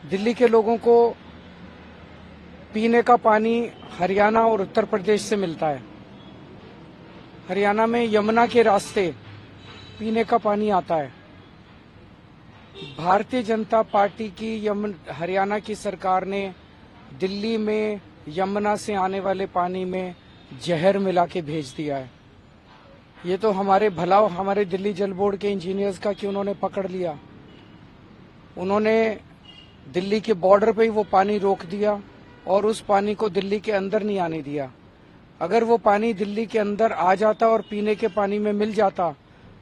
दिल्ली के लोगों को पीने का पानी हरियाणा और उत्तर प्रदेश से मिलता है। हरियाणा में यमुना के रास्ते पीने का पानी आता है। भारतीय जनता पार्टी की हरियाणा की सरकार ने दिल्ली में यमुना से आने वाले पानी में जहर मिला के भेज दिया है। ये तो हमारे दिल्ली जल बोर्ड के इंजीनियर्स का कि उन्होंने पकड़ लिया। उन्होंने दिल्ली के बॉर्डर पे ही वो पानी रोक दिया और उस पानी को दिल्ली के अंदर नहीं आने दिया। अगर वो पानी दिल्ली के अंदर आ जाता और पीने के पानी में मिल जाता,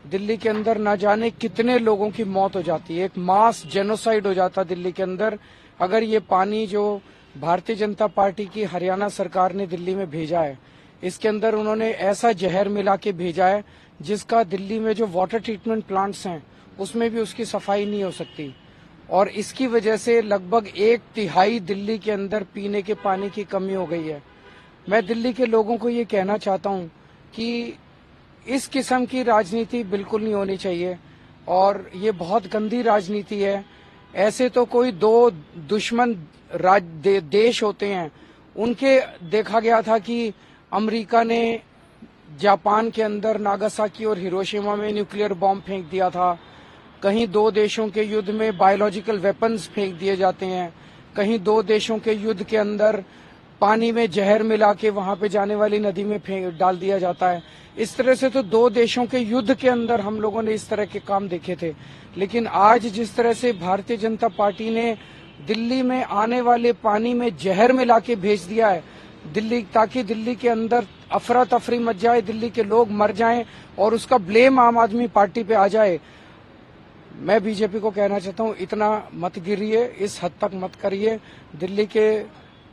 दिल्ली के अंदर ना जाने कितने लोगों की मौत हो जाती। एक मास जेनोसाइड हो जाता दिल्ली के अंदर अगर ये पानी जो भारतीय जनता पार्टी की हरियाणा सरकार ने दिल्ली में भेजा है, इसके अंदर उन्होंने ऐसा जहर मिला के भेजा है जिसका दिल्ली में जो वाटर ट्रीटमेंट प्लांट्स हैं उसमें भी उसकी सफाई नहीं हो सकती। और इसकी वजह से लगभग 1/3 दिल्ली के अंदर पीने के पानी की कमी हो गई है। मैं दिल्ली के लोगों को ये कहना चाहता हूँ कि इस किस्म की राजनीति बिल्कुल नहीं होनी चाहिए और ये बहुत गंदी राजनीति है। ऐसे तो कोई दो दुश्मन देश होते हैं, उनके देखा गया था कि अमेरिका ने जापान के अंदर नागासाकी और हिरोशिमा में न्यूक्लियर बॉम्ब फेंक दिया था। कहीं दो देशों के युद्ध में बायोलॉजिकल वेपन्स फेंक दिए जाते हैं। कहीं दो देशों के युद्ध के अंदर पानी में जहर मिला के वहां पे जाने वाली नदी में डाल दिया जाता है। इस तरह से तो दो देशों के युद्ध के अंदर हम लोगों ने इस तरह के काम देखे थे। लेकिन आज जिस तरह से भारतीय जनता पार्टी ने दिल्ली में आने वाले पानी में जहर मिला के भेज दिया है ताकि दिल्ली के अंदर अफरा तफरी मच जाए, दिल्ली के लोग मर जाएं और उसका ब्लेम आम आदमी पार्टी पे आ जाए। मैं बीजेपी को कहना चाहता हूं, इतना मत गिरिए, इस हद तक मत करिए।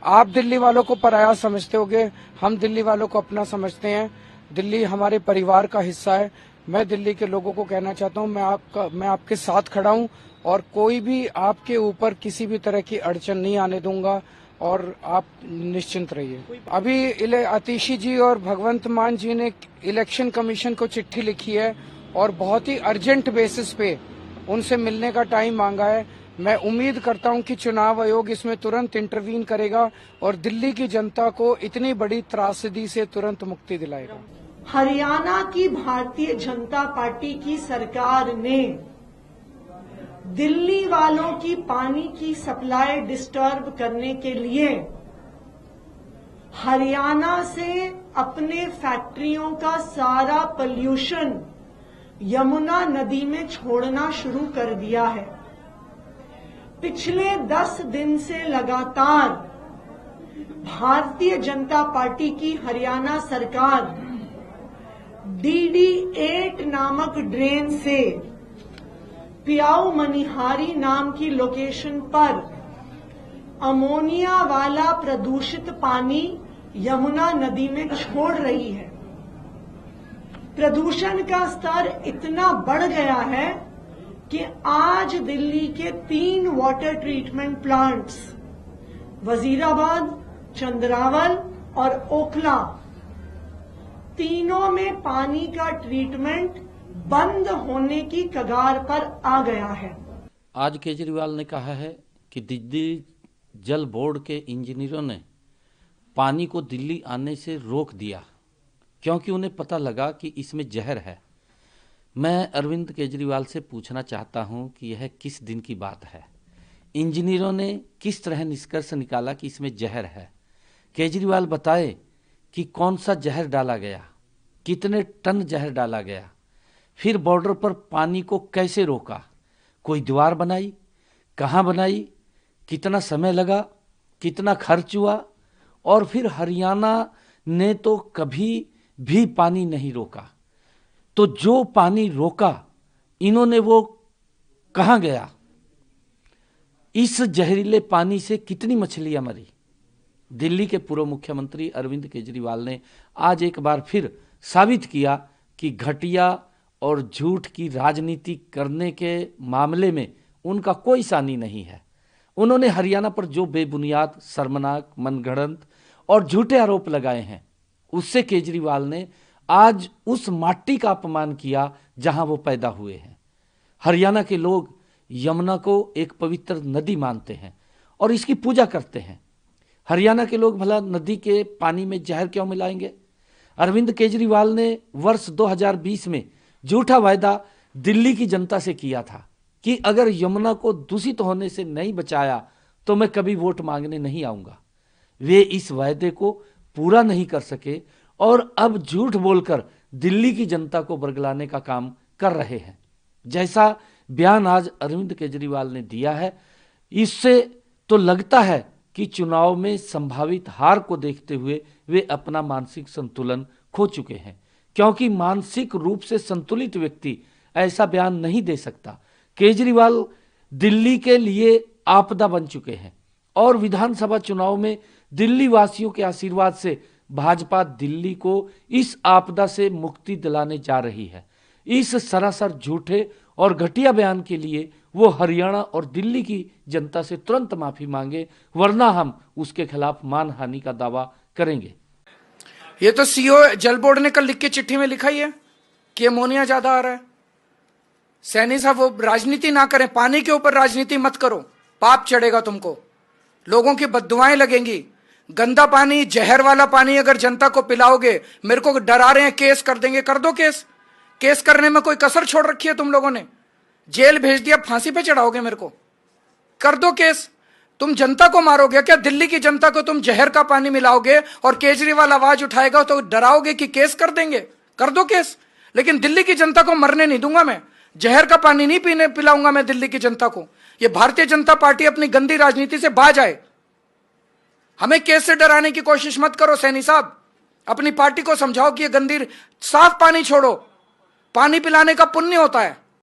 आप दिल्ली वालों को पराया समझते होगे, हम दिल्ली वालों को अपना समझते हैं। दिल्ली हमारे परिवार का हिस्सा है। मैं दिल्ली के लोगों को कहना चाहता हूं, मैं आपके साथ खड़ा हूं और कोई भी आपके ऊपर किसी भी तरह की अड़चन नहीं आने दूंगा और आप निश्चिंत रहिए। अभी आतिशी जी और भगवंत मान जी ने इलेक्शन कमीशन को चिट्ठी लिखी है और बहुत ही अर्जेंट बेसिस पे उनसे मिलने का टाइम मांगा है। मैं उम्मीद करता हूं कि चुनाव आयोग इसमें तुरंत इंटरवीन करेगा और दिल्ली की जनता को इतनी बड़ी त्रासदी से तुरंत मुक्ति दिलाएगा। हरियाणा की भारतीय जनता पार्टी की सरकार ने दिल्ली वालों की पानी की सप्लाई डिस्टर्ब करने के लिए हरियाणा से अपने फैक्ट्रियों का सारा पोल्यूशन यमुना नदी में छोड़ना शुरू कर दिया है। पिछले 10 दिन से लगातार भारतीय जनता पार्टी की हरियाणा सरकार DD8 नामक ड्रेन से पियाऊ मनिहारी नाम की लोकेशन पर अमोनिया वाला प्रदूषित पानी यमुना नदी में छोड़ रही है। प्रदूषण का स्तर इतना बढ़ गया है कि आज दिल्ली के 3 water treatment plants Wazirabad, Chandrawal और ओखला, तीनों में पानी का ट्रीटमेंट बंद होने की कगार पर आ गया है। आज केजरीवाल ने कहा है कि दिल्ली जल बोर्ड के इंजीनियरों ने पानी को दिल्ली आने से रोक दिया क्योंकि उन्हें पता लगा कि इसमें जहर है। मैं अरविंद केजरीवाल से पूछना चाहता हूं कि यह किस दिन की बात है? इंजीनियरों ने किस तरह निष्कर्ष निकाला कि इसमें जहर है? केजरीवाल बताए कि कौन सा जहर डाला गया, कितने टन जहर डाला गया, फिर बॉर्डर पर पानी को कैसे रोका, कोई दीवार बनाई, कहाँ बनाई, कितना समय लगा, कितना खर्च हुआ, और फिर हरियाणा ने तो कभी भी पानी नहीं रोका। तो जो पानी रोका इन्होंने वो कहाँ गया? इस जहरीले पानी से कितनी मछलियां मरी? दिल्ली के पूर्व मुख्यमंत्री अरविंद केजरीवाल ने आज एक बार फिर साबित किया कि घटिया और झूठ की राजनीति करने के मामले में उनका कोई सानी नहीं है। उन्होंने हरियाणा पर जो बेबुनियाद, शर्मनाक, मनगढ़ंत और झूठे आरोप लगाए हैं, उससे केजरीवाल ने आज उस माटी का अपमान किया जहां वो पैदा हुए हैं। हरियाणा के लोग यमुना को एक पवित्र नदी मानते हैं, और इसकी पूजा करते हैं। हरियाणा के लोग भला नदी के पानी में जहर क्यों मिलाएंगे? अरविंद केजरीवाल ने वर्ष 2020 में झूठा वायदा दिल्ली की जनता से किया था कि अगर यमुना को दूषित होने से नहीं बचाया तो मैं कभी वोट मांगने नहीं आऊंगा। वे इस वायदे को पूरा नहीं कर सके और अब झूठ बोलकर दिल्ली की जनता को बरगलाने का काम कर रहे हैं। जैसा बयान आज अरविंद केजरीवाल ने दिया है, इससे तो लगता है कि चुनाव में संभावित हार को देखते हुए वे अपना मानसिक संतुलन खो चुके हैं, क्योंकि मानसिक रूप से संतुलित व्यक्ति ऐसा बयान नहीं दे सकता। केजरीवाल दिल्ली के लिए आपदा बन चुके हैं और विधानसभा चुनाव में दिल्ली वासियों के आशीर्वाद से भाजपा दिल्ली को इस आपदा से मुक्ति दिलाने जा रही है। इस सरासर झूठे और घटिया बयान के लिए वो हरियाणा और दिल्ली की जनता से तुरंत माफी मांगे, वरना हम उसके खिलाफ मानहानि का दावा करेंगे। ये तो सीओ जल बोर्ड ने कल लिख के चिट्ठी में लिखा ही है कि अमोनिया ज्यादा आ रहा है। सैनी साहब, वो राजनीति ना करें, पानी के ऊपर राजनीति मत करो, पाप चढ़ेगा तुमको, लोगों की बद्दुआएं लगेंगी। गंदा पानी, जहर वाला पानी अगर जनता को पिलाओगे, मेरे को डरा रहे हैं केस कर देंगे, कर दो केस। केस करने में कोई कसर छोड़ रखी है तुम लोगों ने? जेल भेज दिया, फांसी पे चढ़ाओगे मेरे को? कर दो केस। तुम जनता को मारोगे क्या? दिल्ली की जनता को तुम जहर का पानी मिलाओगे और केजरीवाल आवाज उठाएगा तो डराओगे कि केस कर देंगे? कर दो केस, लेकिन दिल्ली की जनता को मरने नहीं दूंगा मैं। जहर का पानी नहीं पीने पिलाऊंगा मैं दिल्ली की जनता को। ये भारतीय जनता पार्टी अपनी गंदी राजनीति से बाज आए। हमें केस से डराने की कोशिश मत करो सैनी साहब। अपनी पार्टी को समझाओ कि ये गंदी, साफ पानी छोड़ो, पानी पिलाने का पुण्य होता है।